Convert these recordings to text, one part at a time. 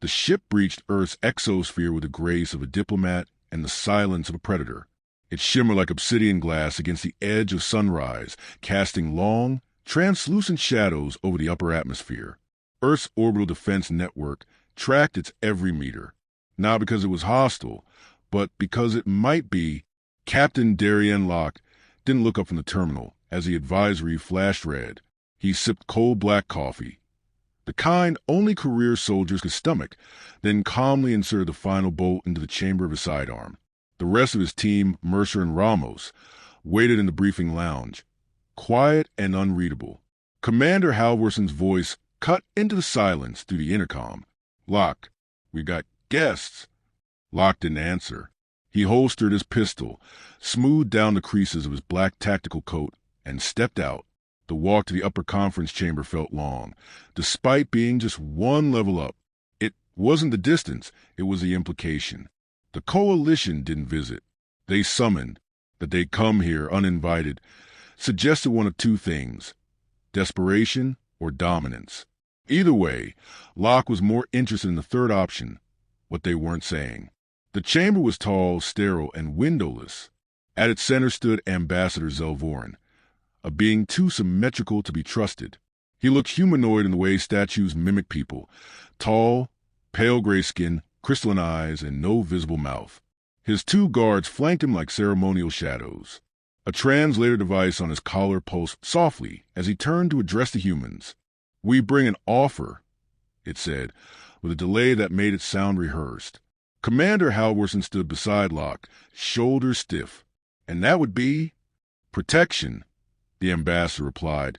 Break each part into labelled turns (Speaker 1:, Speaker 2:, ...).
Speaker 1: The ship breached Earth's exosphere with the grace of a diplomat and the silence of a predator. It shimmered like obsidian glass against the edge of sunrise, casting long, translucent shadows over the upper atmosphere. Earth's orbital defense network tracked its every meter, not because it was hostile, but because it might be. Captain Darien Locke didn't look up from the terminal as the advisory flashed red. He sipped cold black coffee, the kind only career soldiers could stomach, then calmly inserted the final bolt into the chamber of his sidearm. The rest of his team, Mercer and Ramos, waited in the briefing lounge, quiet and unreadable. Commander Halvorson's voice cut into the silence through the intercom. "Locke, we got guests." Locke didn't answer. He holstered his pistol, smoothed down the creases of his black tactical coat, and stepped out. The walk to the upper conference chamber felt long, despite being just one level up. It wasn't the distance, it was the implication. The coalition didn't visit. They summoned. That they'd come here uninvited suggested one of two things: desperation or dominance. Either way, Locke was more interested in the third option, what they weren't saying. The chamber was tall, sterile, and windowless. At its center stood Ambassador Zelvorin, a being too symmetrical to be trusted. He looked humanoid in the way statues mimic people: tall, pale gray skin, crystalline eyes, and no visible mouth. His two guards flanked him like ceremonial shadows. A translator device on his collar pulsed softly as he turned to address the humans. "We bring an offer," it said, with a delay that made it sound rehearsed. Commander Halvorson stood beside Locke, shoulders stiff. "And that would be?" "Protection," the ambassador replied,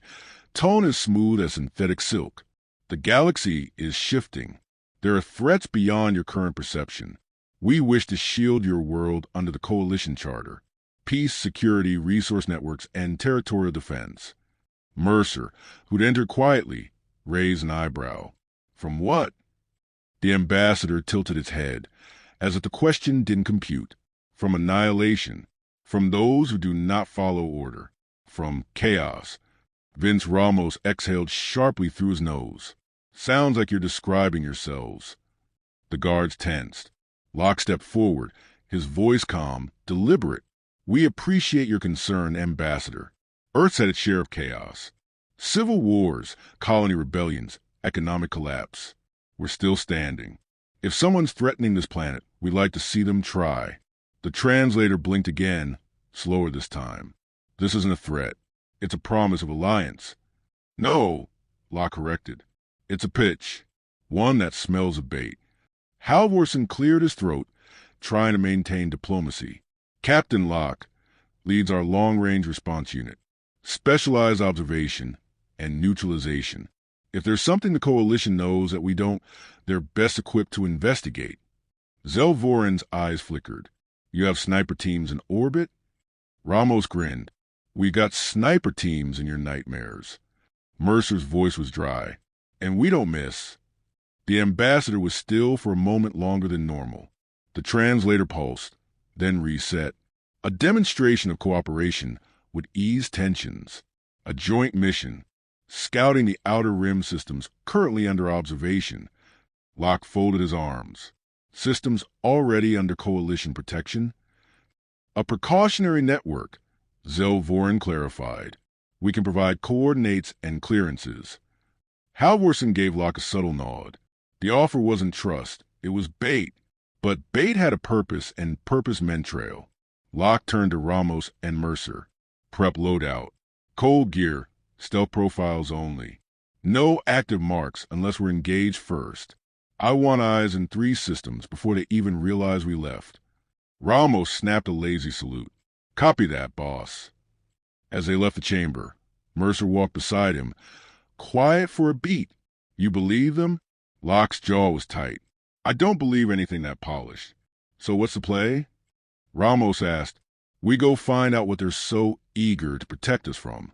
Speaker 1: tone as smooth as synthetic silk. "The galaxy is shifting. There are threats beyond your current perception. We wish to shield your world under the Coalition Charter: peace, security, resource networks, and territorial defense." Mercer, who'd entered quietly, raised an eyebrow. "From what?" The ambassador tilted its head, as if the question didn't compute. "From annihilation. From those who do not follow order. From chaos." Vince Ramos exhaled sharply through his nose. "Sounds like you're describing yourselves." The guards tensed. Locke stepped forward, his voice calm, deliberate. "We appreciate your concern, Ambassador. Earth's had its share of chaos. Civil wars, colony rebellions, economic collapse. We're still standing. If someone's threatening this planet, we'd like to see them try." The translator blinked again, slower this time. "This isn't a threat. It's a promise of alliance." "No," Locke corrected. "It's a pitch. One that smells of bait." Halvorson cleared his throat, trying to maintain diplomacy. "Captain Locke leads our long-range response unit. Specialized observation and neutralization. If there's something the Coalition knows that we don't, they're best equipped to investigate." Zelvorin's eyes flickered. "You have sniper teams in orbit?" Ramos grinned. "We got sniper teams in your nightmares." Mercer's voice was dry. "And we don't miss." The ambassador was still for a moment longer than normal. The translator pulsed, then reset. A demonstration of cooperation would ease tensions. A joint mission, scouting the outer rim systems currently under observation. Locke folded his arms. Systems already under Coalition protection? "A precautionary network," Zelvorin clarified. "We can provide coordinates and clearances." Halvorson gave Locke a subtle nod. The offer wasn't trust, it was bait. But bait had a purpose, and purpose meant trail. Locke turned to Ramos and Mercer. "Prep loadout. Cold gear, stealth profiles only. No active marks unless we're engaged first. I want eyes in 3 systems before they even realize we left." Ramos snapped a lazy salute. "Copy that, boss." As they left the chamber, Mercer walked beside him, quiet for a beat. "You believe them?" Locke's jaw was tight. "I don't believe anything that polished." "So what's the play?" Ramos asked. "We go find out what they're so eager to protect us from."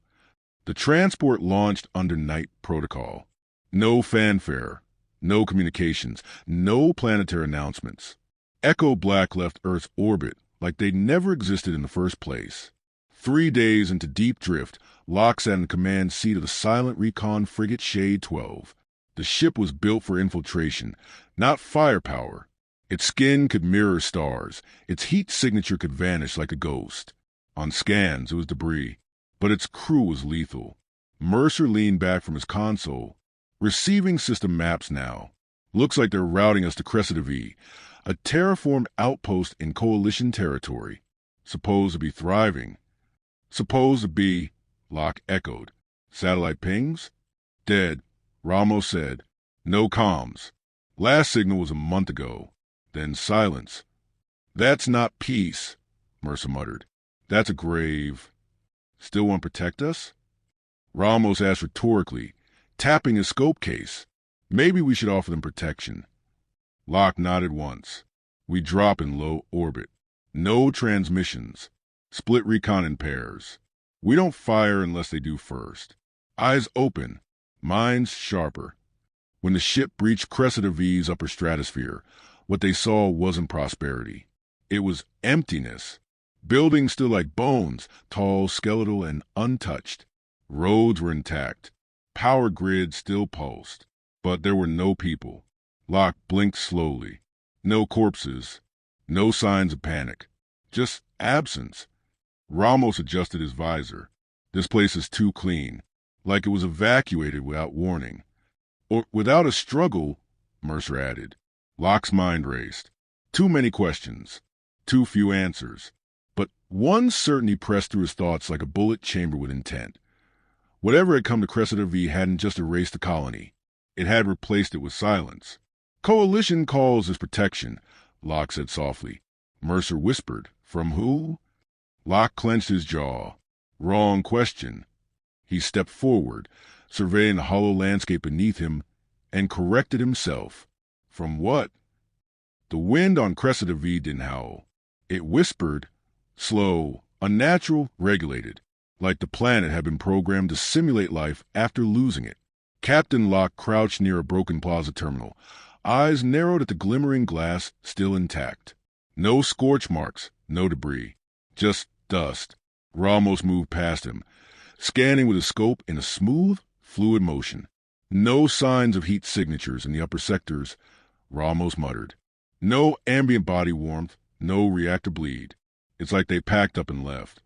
Speaker 1: The transport launched under night protocol. No fanfare, no communications, no planetary announcements. Echo Black left Earth's orbit like they'd never existed in the first place. 3 days into deep drift, Locke sat in the command seat of the silent recon frigate Shade 12. The ship was built for infiltration, not firepower. Its skin could mirror stars. Its heat signature could vanish like a ghost. On scans, it was debris, but its crew was lethal. Mercer leaned back from his console. Receiving system maps now. Looks like they're routing us to Cressida V, a terraformed outpost in Coalition territory. Supposed to be thriving. Supposed to be, Locke echoed. Satellite pings? Dead, Ramos said. No comms. Last signal was a month ago. Then silence. That's not peace, Mercer muttered. That's a grave. Still want to protect us? Ramos asked rhetorically, tapping his scope case. Maybe we should offer them protection. Locke nodded once. We drop in low orbit. No transmissions. Split recon in pairs. We don't fire unless they do first. Eyes open. Minds sharper. When the ship breached Cressida V's upper stratosphere, what they saw wasn't prosperity. It was emptiness. Buildings still like bones, tall, skeletal, and untouched. Roads were intact. Power grid still pulsed. But there were no people. Locke blinked slowly. No corpses. No signs of panic. Just absence. Ramos adjusted his visor. This place is too clean. Like it was evacuated without warning. Or without a struggle, Mercer added. Locke's mind raced. Too many questions. Too few answers. But one certainty pressed through his thoughts like a bullet chambered with intent. Whatever had come to Cressida V hadn't just erased the colony. It had replaced it with silence. Coalition calls this protection, Locke said softly. Mercer whispered. From who? Locke clenched his jaw. Wrong question. He stepped forward, surveying the hollow landscape beneath him, and corrected himself. From what? The wind on Cressida V didn't howl. It whispered, slow, unnatural, regulated, like the planet had been programmed to simulate life after losing it. Captain Locke crouched near a broken plaza terminal, eyes narrowed at the glimmering glass still intact. No scorch marks, no debris, just dust. Ramos moved past him, scanning with his scope in a smooth, fluid motion. No signs of heat signatures in the upper sectors, Ramos muttered. No ambient body warmth, no reactor bleed. It's like they packed up and left.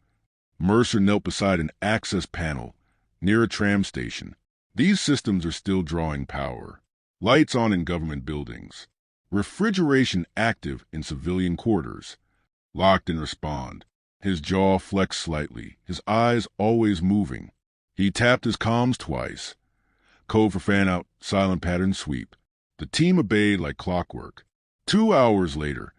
Speaker 1: Mercer knelt beside an access panel near a tram station. These systems are still drawing power. Lights on in government buildings. Refrigeration active in civilian quarters. Locke didn't respond. His jaw flexed slightly, his eyes always moving. He tapped his comms twice. Code for fan-out, silent pattern sweep. The team obeyed like clockwork. 2 hours later,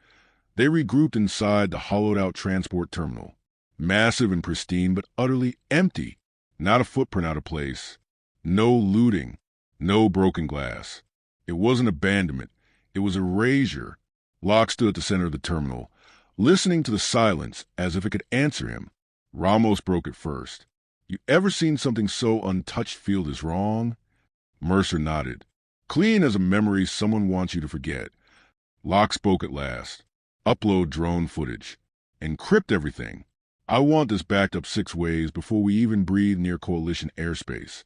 Speaker 1: they regrouped inside the hollowed-out transport terminal. Massive and pristine, but utterly empty. Not a footprint out of place. No looting. No broken glass. It wasn't abandonment. It was erasure. Locke stood at the center of the terminal, listening to the silence as if it could answer him. Ramos broke it first. You ever seen something so untouched feel is wrong? Mercer nodded. Clean as a memory someone wants you to forget. Locke spoke at last. Upload drone footage. Encrypt everything. I want this backed up 6 ways before we even breathe near Coalition airspace.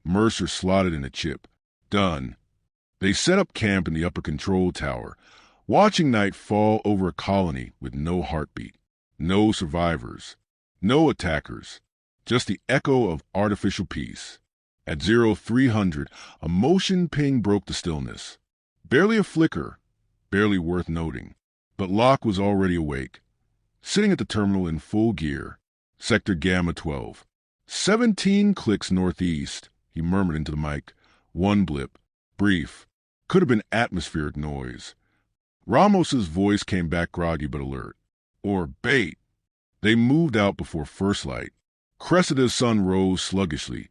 Speaker 1: Mercer slotted in a chip. Done. They set up camp in the upper control tower, watching night fall over a colony with no heartbeat. No survivors. No attackers. Just the echo of artificial peace. At 0300, a motion ping broke the stillness. Barely a flicker. Barely worth noting. But Locke was already awake. Sitting at the terminal in full gear. Sector Gamma 12. 17 clicks northeast, he murmured into the mic. 1 blip. Brief. Could have been atmospheric noise. Ramos's voice came back groggy but alert. Or bait. They moved out before first light. Cressida's sun rose sluggishly,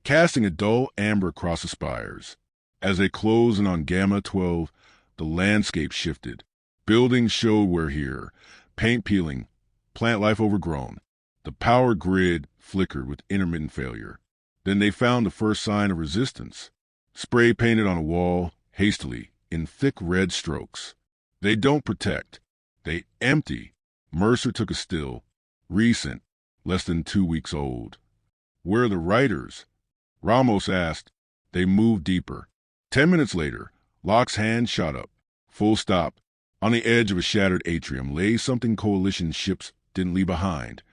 Speaker 1: casting a dull amber across the spires. As they closed in on Gamma 12, the landscape shifted. Buildings showed where here, paint peeling, plant life overgrown. The power grid flickered with intermittent failure. Then they found the first sign of resistance. Spray painted on a wall, hastily, in thick red strokes. They don't protect. They empty. Mercer took a still. Recent. Less than 2 weeks old. Where are the writers? Ramos asked. They moved deeper. 10 minutes later, Locke's hand shot up. Full stop. On the edge of a shattered atrium lay something Coalition ships didn't leave behind.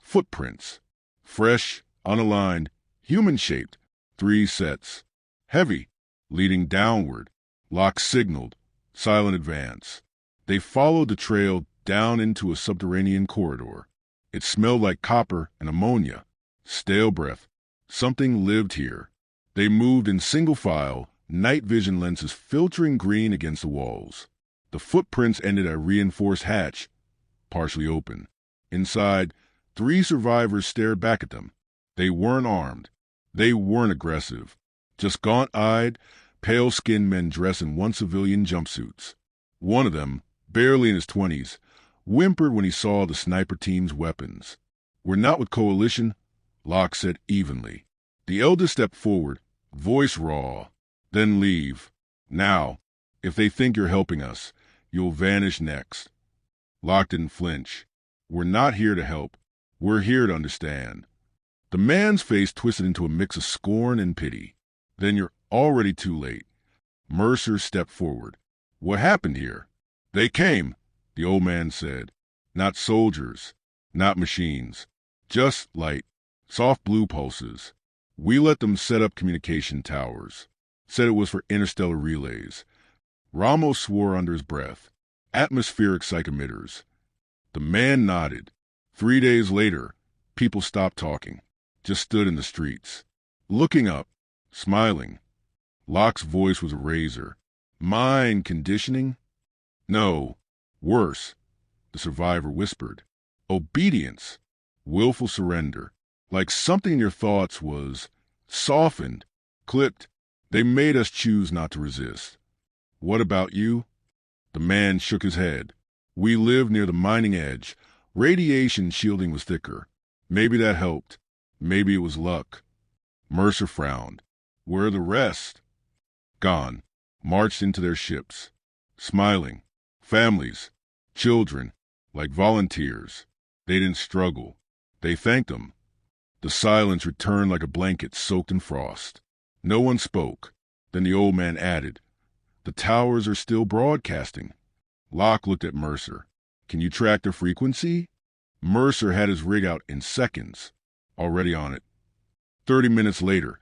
Speaker 1: Footprints. Fresh, unaligned, human-shaped. 3 sets. Heavy, leading downward. Locke signaled. Silent advance. They followed the trail down into a subterranean corridor. It smelled like copper and ammonia. Stale breath. Something lived here. They moved in single file, night vision lenses filtering green against the walls. The footprints ended at a reinforced hatch, partially open. Inside, 3 survivors stared back at them. They weren't armed. They weren't aggressive. Just gaunt-eyed, pale-skinned men dressed in one-civilian jumpsuits. One of them, barely in his 20s, whimpered when he saw the sniper team's weapons. "We're not with Coalition," Locke said evenly. The eldest stepped forward, voice raw. "Then leave. Now. If they think you're helping us, you'll vanish next." Locke didn't flinch. "We're not here to help. We're here to understand." The man's face twisted into a mix of scorn and pity. "Then you're already too late." Mercer stepped forward. "What happened here?" "They came," the old man said. "Not soldiers, not machines. Just light, soft blue pulses. We let them set up communication towers. Said it was for interstellar relays." Ramos swore under his breath. "Atmospheric psych emitters." The man nodded. 3 days later, people stopped talking, just stood in the streets, looking up, smiling. Locke's voice was a razor. "Mind conditioning?" "No. Worse," the survivor whispered. "Obedience. Willful surrender. Like something in your thoughts was softened, clipped. They made us choose not to resist." "What about you?" The man shook his head. "We lived near the mining edge. Radiation shielding was thicker. Maybe that helped. Maybe it was luck." Mercer frowned. "Where are the rest?" "Gone. Marched into their ships. Smiling. Families. Children. Like volunteers. They didn't struggle. They thanked them." The silence returned like a blanket soaked in frost. No one spoke. Then the old man added, "The towers are still broadcasting." Locke looked at Mercer. "Can you track the frequency?" Mercer had his rig out in seconds. Already on it. 30 minutes later,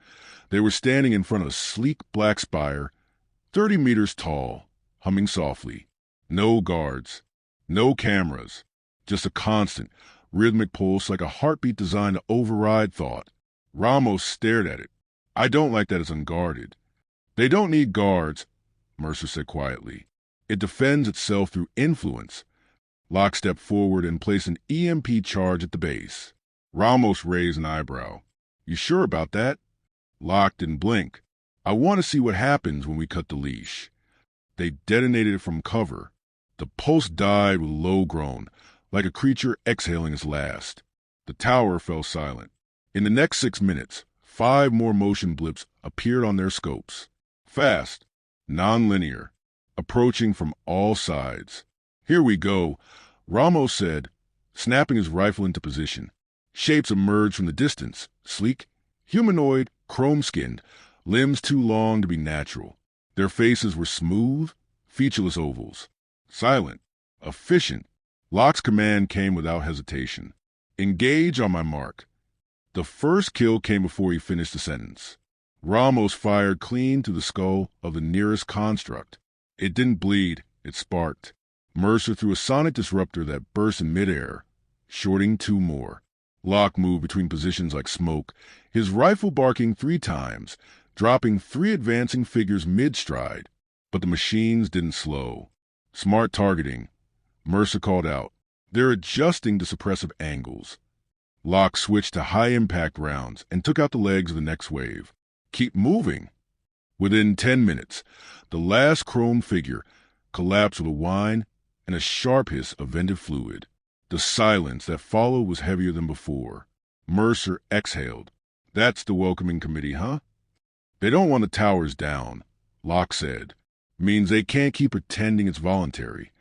Speaker 1: they were standing in front of a sleek black spire, 30 meters tall, humming softly. No guards. No cameras. Just a constant, rhythmic pulse like a heartbeat designed to override thought. Ramos stared at it. "I don't like that it's unguarded." "They don't need guards," Mercer said quietly. "It defends itself through influence." Locke stepped forward and placed an EMP charge at the base. Ramos raised an eyebrow. "You sure about that?" Locke didn't blink. "I want to see what happens when we cut the leash." They detonated it from cover. The pulse died with a low groan, like a creature exhaling its last. The tower fell silent. In the next 6 minutes, 5 more motion blips appeared on their scopes. Fast, non-linear, approaching from all sides. "Here we go," Ramos said, snapping his rifle into position. Shapes emerged from the distance, sleek, humanoid, chrome-skinned, limbs too long to be natural. Their faces were smooth, featureless ovals. Silent, efficient. Locke's command came without hesitation. "Engage on my mark." The first kill came before he finished the sentence. Ramos fired clean to the skull of the nearest construct. It didn't bleed, it sparked. Mercer threw a sonic disruptor that burst in midair, shorting 2 more. Locke moved between positions like smoke, his rifle barking 3 times, dropping 3 advancing figures mid-stride. But the machines didn't slow. "Smart targeting," Mercer called out. "They're adjusting to suppressive angles." Locke switched to high-impact rounds and took out the legs of the next wave. "Keep moving." Within 10 minutes, the last chrome figure collapsed with a whine and a sharp hiss of vented fluid. The silence that followed was heavier than before. Mercer exhaled. "That's the welcoming committee, huh?" "They don't want the towers down," Locke said. "Means they can't keep pretending it's voluntary."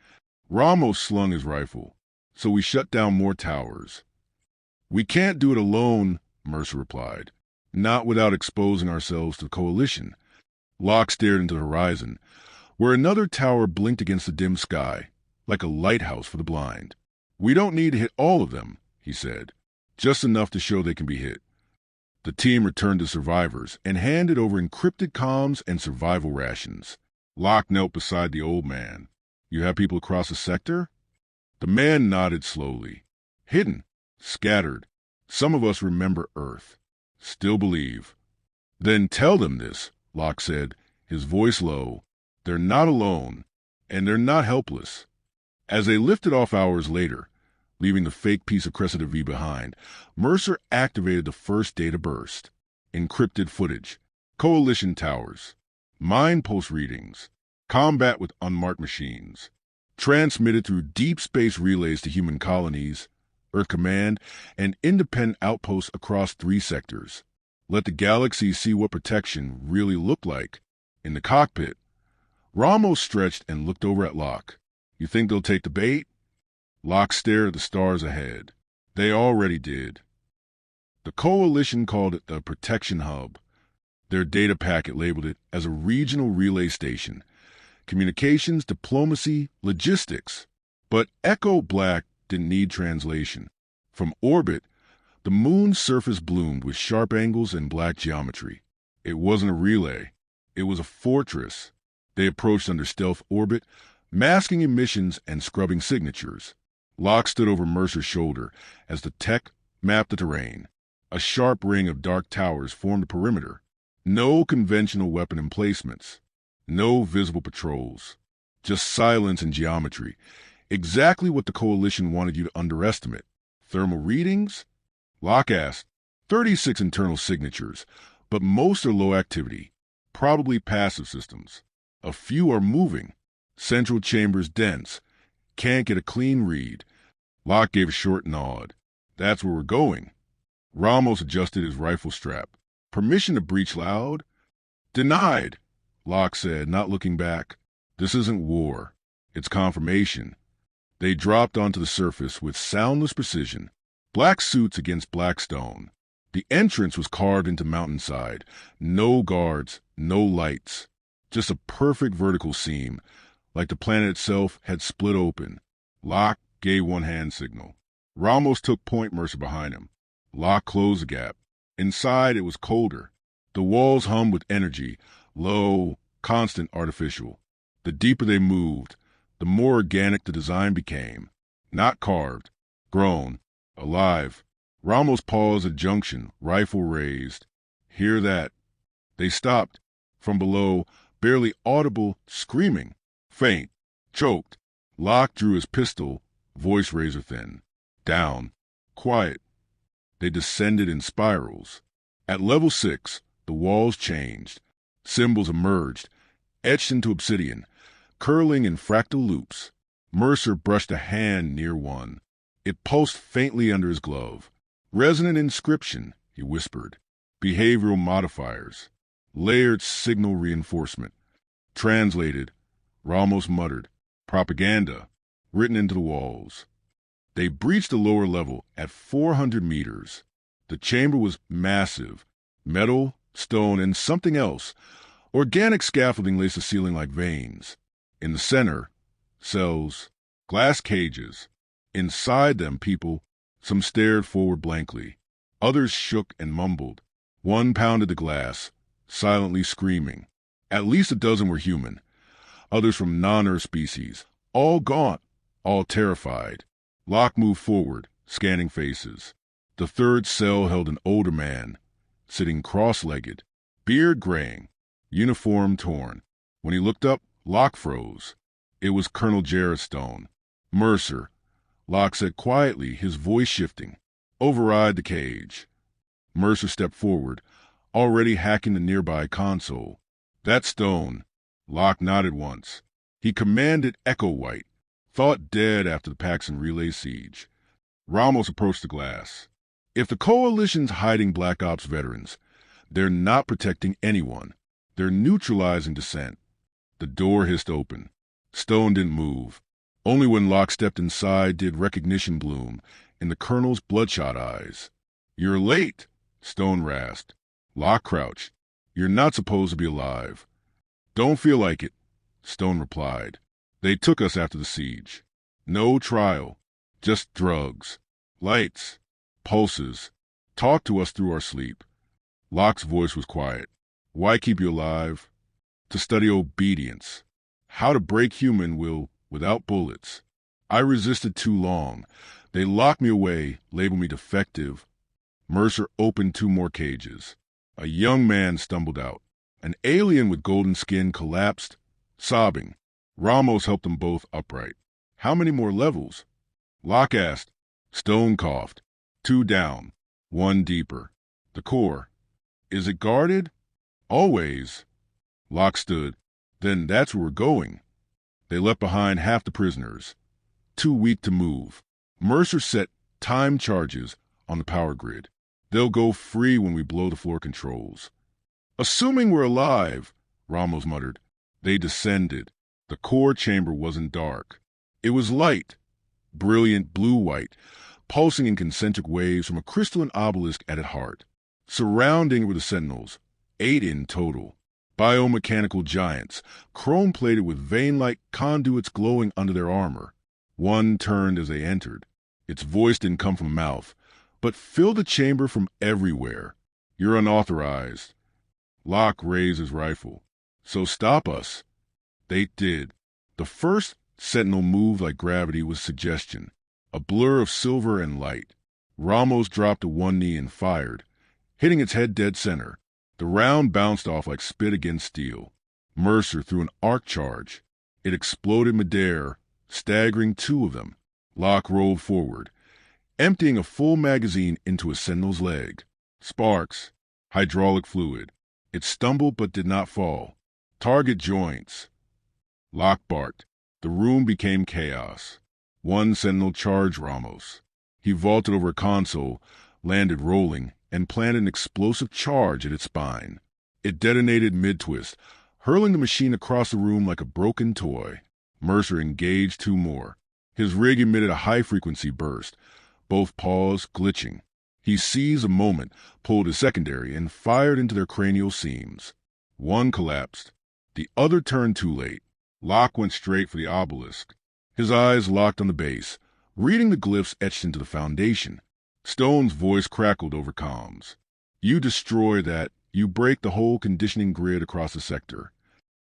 Speaker 1: Ramos slung his rifle. "So we shut down more towers." "We can't do it alone," Mercer replied. "Not without exposing ourselves to the Coalition." Locke stared into the horizon, where another tower blinked against the dim sky, like a lighthouse for the blind. "We don't need to hit all of them," he said. "Just enough to show they can be hit." The team returned to survivors and handed over encrypted comms and survival rations. Locke knelt beside the old man. "You have people across the sector?" The man nodded slowly. "Hidden, scattered. Some of us remember Earth. Still believe." "Then tell them this," Locke said, his voice low. "They're not alone, and they're not helpless." As they lifted off hours later, leaving the fake piece of Cressida V behind, Mercer activated the first data burst. Encrypted footage, coalition towers, mind pulse readings, combat with unmarked machines, transmitted through deep space relays to human colonies, Earth Command, and independent outposts across 3 sectors. Let the galaxy see what protection really looked like. In the cockpit, Ramos stretched and looked over at Locke. "You think they'll take the bait?" Locke stared at the stars ahead. They already did. The Coalition called it the Protection Hub. Their data packet labeled it as a regional relay station. Communications, diplomacy, logistics. But Echo Black didn't need translation. From orbit, the moon's surface bloomed with sharp angles and black geometry. It wasn't a relay. It was a fortress. They approached under stealth orbit, masking emissions and scrubbing signatures. Locke stood over Mercer's shoulder as the tech mapped the terrain. A sharp ring of dark towers formed a perimeter. No conventional weapon emplacements. No visible patrols. Just silence and geometry. Exactly what the Coalition wanted you to underestimate. Thermal readings? Locke asked. 36 internal signatures, but most are low activity. Probably passive systems. A few are moving. Central chambers dense. Can't get a clean read. Locke gave a short nod. "That's where we're going." Ramos adjusted his rifle strap. "Permission to breach loud?" "Denied," Locke said, not looking back. "This isn't war. It's confirmation." They dropped onto the surface with soundless precision. Black suits against black stone. The entrance was carved into mountainside. No guards, no lights. Just a perfect vertical seam, like the planet itself had split open. Locke gave one hand signal. Ramos took point, Mercer behind him. Locke closed the gap. Inside it was colder. The walls hummed with energy, low, constant, artificial. The deeper they moved, the more organic the design became. Not carved, grown, alive. Ramos paused at junction, rifle raised. "Hear that?" They stopped. From below, barely audible, screaming. Faint, choked. Locke drew his pistol, voice razor thin. Down. Quiet. They descended in spirals. At level 6, the walls changed. Symbols emerged, etched into obsidian, curling in fractal loops. Mercer brushed a hand near one. It pulsed faintly under his glove. "Resonant inscription," he whispered. "Behavioral modifiers. Layered signal reinforcement." Translated, Ramos muttered, "Propaganda," written into the walls. They breached the lower level at 400 meters. The chamber was massive. Metal, stone, and something else. Organic scaffolding laced the ceiling like veins. In the center, cells, glass cages. Inside them, people. Some stared forward blankly. Others shook and mumbled. One pounded the glass, silently screaming. At least a dozen were human. Others from non-Earth species. All gaunt, all terrified. Locke moved forward, scanning faces. The third cell held an older man, sitting cross-legged, beard graying, uniform torn. When he looked up, Locke froze. It was Colonel Jarrett Stone. "Mercer," Locke said quietly, his voice shifting. "Override the cage." Mercer stepped forward, already hacking the nearby console. "That's Stone." Locke nodded once. He commanded Echo White, thought dead after the Paxson relay siege. Ramos approached the glass. "If the Coalition's hiding Black Ops veterans, they're not protecting anyone. They're neutralizing dissent." The door hissed open. Stone didn't move. Only when Locke stepped inside did recognition bloom in the Colonel's bloodshot eyes. "You're late," Stone rasped. Locke crouched. "You're not supposed to be alive." Don't feel like it, Stone replied. They took us after the siege. No trial, just drugs, lights, pulses, talk to us through our sleep. Locke's voice was quiet. Why keep you alive? To study obedience. How to break human will without bullets. I resisted too long. They locked me away, labeled me defective. Mercer opened 2 more cages. A young man stumbled out. An alien with golden skin collapsed, sobbing. Ramos helped them both upright. How many more levels? Locke asked. Stone coughed. 2 down, 1 deeper. The core. Is it guarded? Always. Locke stood. Then that's where we're going. They left behind half the prisoners. Too weak to move. Mercer set time charges on the power grid. They'll go free when we blow the floor controls. Assuming we're alive, Ramos muttered. They descended. The core chamber wasn't dark. It was light, brilliant blue-white, pulsing in concentric waves from a crystalline obelisk at its heart. Surrounding were the sentinels, 8 in total. Biomechanical giants, chrome-plated with vein-like conduits glowing under their armor. One turned as they entered. Its voice didn't come from a mouth, but filled the chamber from everywhere. You're unauthorized. Locke raised his rifle. So stop us. They did. The first sentinel moved like gravity with suggestion, a blur of silver and light. Ramos dropped to one knee and fired, hitting its head dead center. The round bounced off like spit against steel. Mercer threw an arc charge. It exploded midair, staggering 2 of them. Locke rolled forward, emptying a full magazine into a sentinel's leg. Sparks, hydraulic fluid. It stumbled but did not fall. Target joints. Locke barked. The room became chaos. One sentinel charged Ramos. He vaulted over a console, landed rolling, and planted an explosive charge at its spine. It detonated mid-twist, hurling the machine across the room like a broken toy. Mercer engaged 2 more. His rig emitted a high-frequency burst. Both paused, glitching. He seized a moment, pulled his secondary, and fired into their cranial seams. One collapsed. The other turned too late. Locke went straight for the obelisk. His eyes locked on the base, reading the glyphs etched into the foundation. Stone's voice crackled over comms. You destroy that, you break the whole conditioning grid across the sector.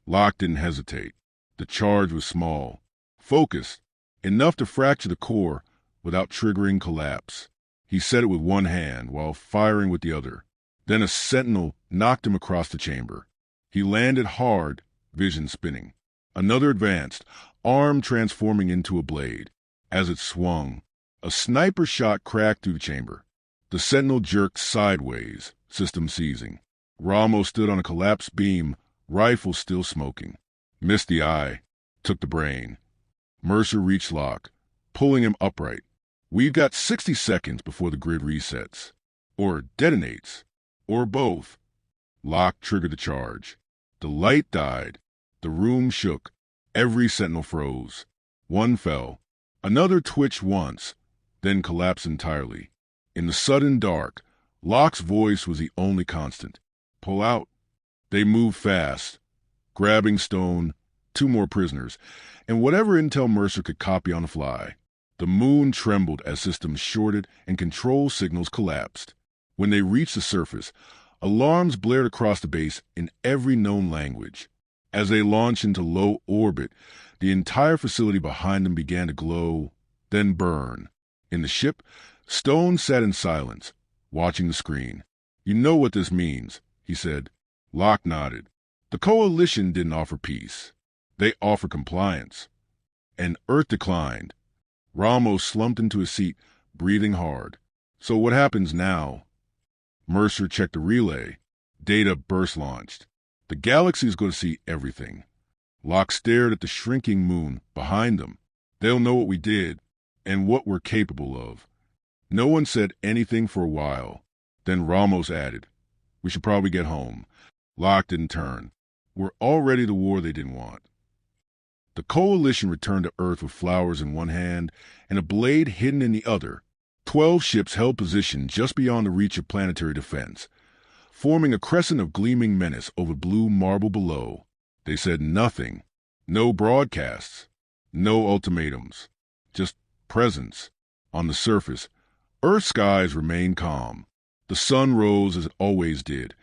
Speaker 1: Locke didn't hesitate. The charge was small, focused, enough to fracture the core without triggering collapse. He set it with one hand while firing with the other. Then a sentinel knocked him across the chamber. He landed hard, vision spinning. Another advanced, arm transforming into a blade. As it swung, a sniper shot cracked through the chamber. The sentinel jerked sideways, system seizing. Ramos stood on a collapsed beam, rifle still smoking. Missed the eye, took the brain. Mercer reached Locke, pulling him upright. We've got 60 seconds before the grid resets. Or detonates. Or both. Locke triggered the charge. The light died. The room shook. Every sentinel froze. One fell. Another twitched once, then collapsed entirely. In the sudden dark, Locke's voice was the only constant. Pull out. They moved fast, grabbing Stone, 2 more prisoners, and whatever intel Mercer could copy on the fly. The moon trembled as systems shorted and control signals collapsed. When they reached the surface, alarms blared across the base in every known language. As they launched into low orbit, the entire facility behind them began to glow, then burn. In the ship, Stone sat in silence, watching the screen. You know what this means, he said. Locke nodded. The Coalition didn't offer peace. They offered compliance. And Earth declined. Ramos slumped into his seat, breathing hard. So what happens now? Mercer checked the relay. Data burst launched. The galaxy is going to see everything. Locke stared at the shrinking moon behind them. They'll know what we did and what we're capable of. No one said anything for a while. Then Ramos added, we should probably get home. Locke didn't turn. We're already the war they didn't want. The Coalition returned to Earth with flowers in one hand and a blade hidden in the other. 12 ships held position just beyond the reach of planetary defense, forming a crescent of gleaming menace over blue marble below. They said nothing. No broadcasts. No ultimatums. Just presence. On the surface, Earth's skies remained calm. The sun rose as it always did,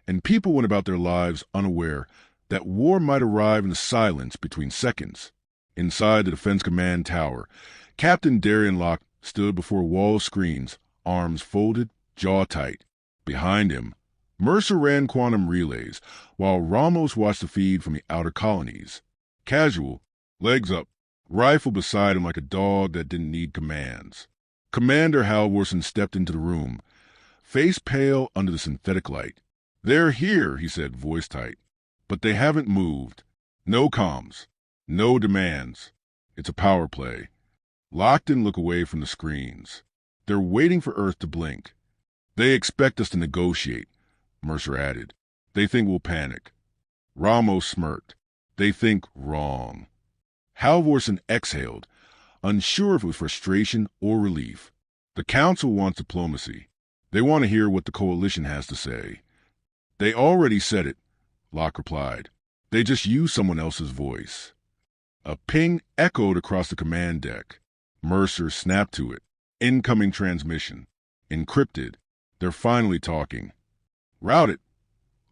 Speaker 1: and people went about their lives unaware that war might arrive in the silence between seconds. Inside the Defense Command Tower, Captain Darian Locke stood before a wall of screens, arms folded, jaw tight. Behind him, Mercer ran quantum relays, while Ramos watched the feed from the outer colonies. Casual, legs up, rifle beside him like a dog that didn't need commands. Commander Halvorsen stepped into the room, face pale under the synthetic light. "They're here," he said, voice tight. "But they haven't moved. No comms. No demands. It's a power play." Locke didn't look away from the screens. "They're waiting for Earth to blink. They expect us to negotiate," Mercer added. "They think we'll panic." Ramos smirked. "They think wrong." Halvorsen exhaled, unsure if it was frustration or relief. "The Council wants diplomacy. They want to hear what the Coalition has to say." "They already said it," Locke replied. "They just used someone else's voice." A ping echoed across the command deck. Mercer snapped to it. "Incoming transmission. Encrypted. They're finally talking." "Route it,"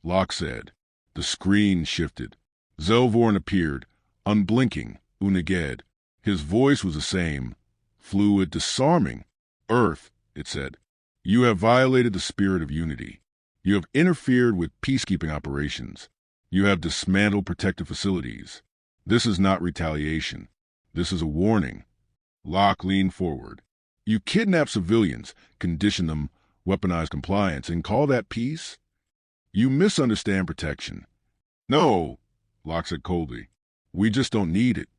Speaker 1: Locke said. The screen shifted. Zelvorn appeared, unblinking, uniged. His voice was the same, fluid, disarming. "Earth," it said, "you have violated the spirit of unity. You have interfered with peacekeeping operations. You have dismantled protective facilities. This is not retaliation. This is a warning." Locke leaned forward. "You kidnap civilians, condition them, weaponize compliance, and call that peace? You misunderstand protection." "No," Locke said coldly. "We just don't need it."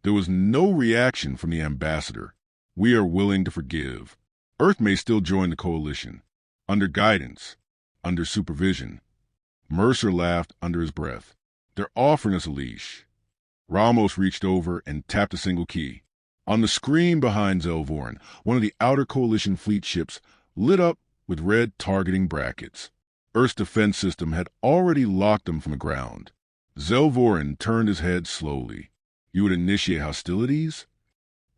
Speaker 1: There was no reaction from the ambassador. "We are willing to forgive. Earth may still join the Coalition. Under guidance. Under supervision." Mercer laughed under his breath. "They're offering us a leash." Ramos reached over and tapped a single key. On the screen behind Zelvorn, one of the outer Coalition fleet ships lit up with red targeting brackets. Earth's defense system had already locked them from the ground. Zelvorn turned his head slowly. "You would initiate hostilities?"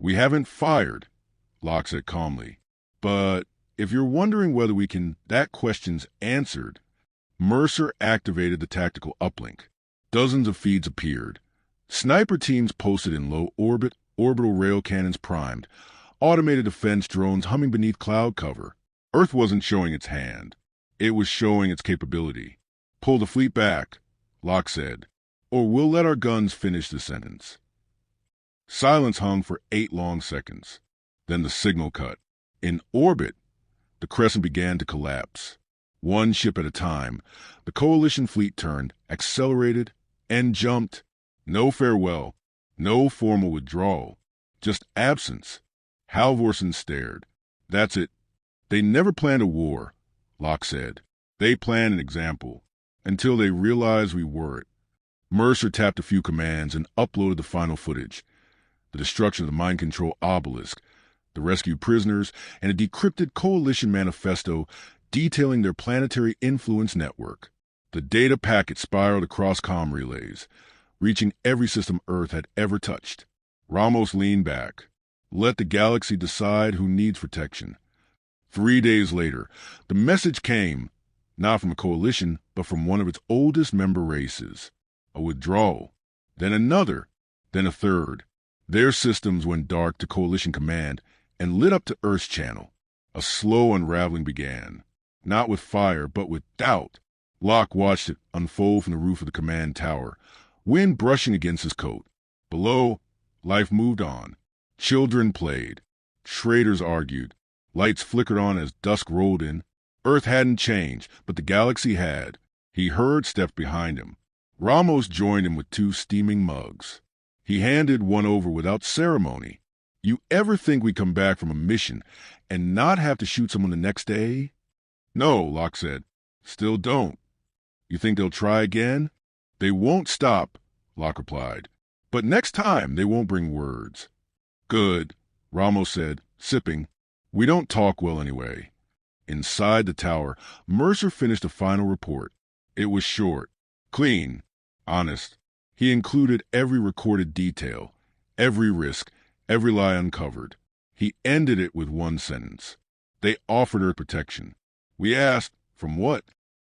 Speaker 1: "We haven't fired," Locke said calmly. "But if you're wondering whether we can, that question's answered." Mercer activated the tactical uplink. Dozens of feeds appeared. Sniper teams posted in low orbit, orbital rail cannons primed, automated defense drones humming beneath cloud cover. Earth wasn't showing its hand. It was showing its capability. "Pull the fleet back," Locke said, "or we'll let our guns finish the sentence." Silence hung for 8 long seconds. Then the signal cut. In orbit, the crescent began to collapse. One ship at a time, the Coalition fleet turned, accelerated, and jumped. No farewell, no formal withdrawal, just absence. Halvorsen stared. "That's it. They never planned a war," Locke said. "They planned an example, until they realized we were it." Mercer tapped a few commands and uploaded the final footage. The destruction of the mind control obelisk, the rescued prisoners, and a decrypted Coalition manifesto detailing their planetary influence network. The data packet spiraled across comm relays, reaching every system Earth had ever touched. Ramos leaned back. "Let the galaxy decide who needs protection." 3 days later, the message came, not from a Coalition, but from one of its oldest member races. A withdrawal, then another, then a third. Their systems went dark to Coalition command and lit up to Earth's channel. A slow unraveling began, not with fire, but with doubt. Locke watched it unfold from the roof of the command tower, wind brushing against his coat. Below, life moved on. Children played. Traders argued. Lights flickered on as dusk rolled in. Earth hadn't changed, but the galaxy had. He heard steps behind him. Ramos joined him with 2 steaming mugs. He handed one over without ceremony. "You ever think we come back from a mission and not have to shoot someone the next day?" "No," Locke said. "Still don't." "You think they'll try again?" "They won't stop," Locke replied. "But next time they won't bring words." "Good," Ramos said, sipping. "We don't talk well anyway." Inside the tower, Mercer finished a final report. It was short, clean, honest. He included every recorded detail, every risk, every lie uncovered. He ended it with one sentence. They offered Earth protection. We asked, from what?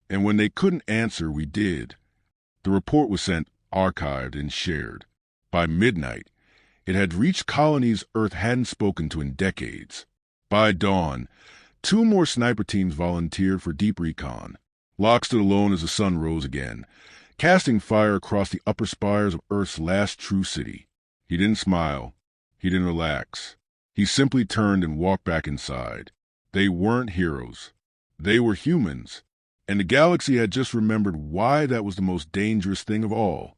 Speaker 1: And when they couldn't answer, we did. The report was sent, archived, and shared. By midnight, it had reached colonies Earth hadn't spoken to in decades. By dawn, 2 more sniper teams volunteered for deep recon. Locke stood alone as the sun rose again, casting fire across the upper spires of Earth's last true city. He didn't smile. He didn't relax. He simply turned and walked back inside. They weren't heroes. They were humans. And the galaxy had just remembered why that was the most dangerous thing of all.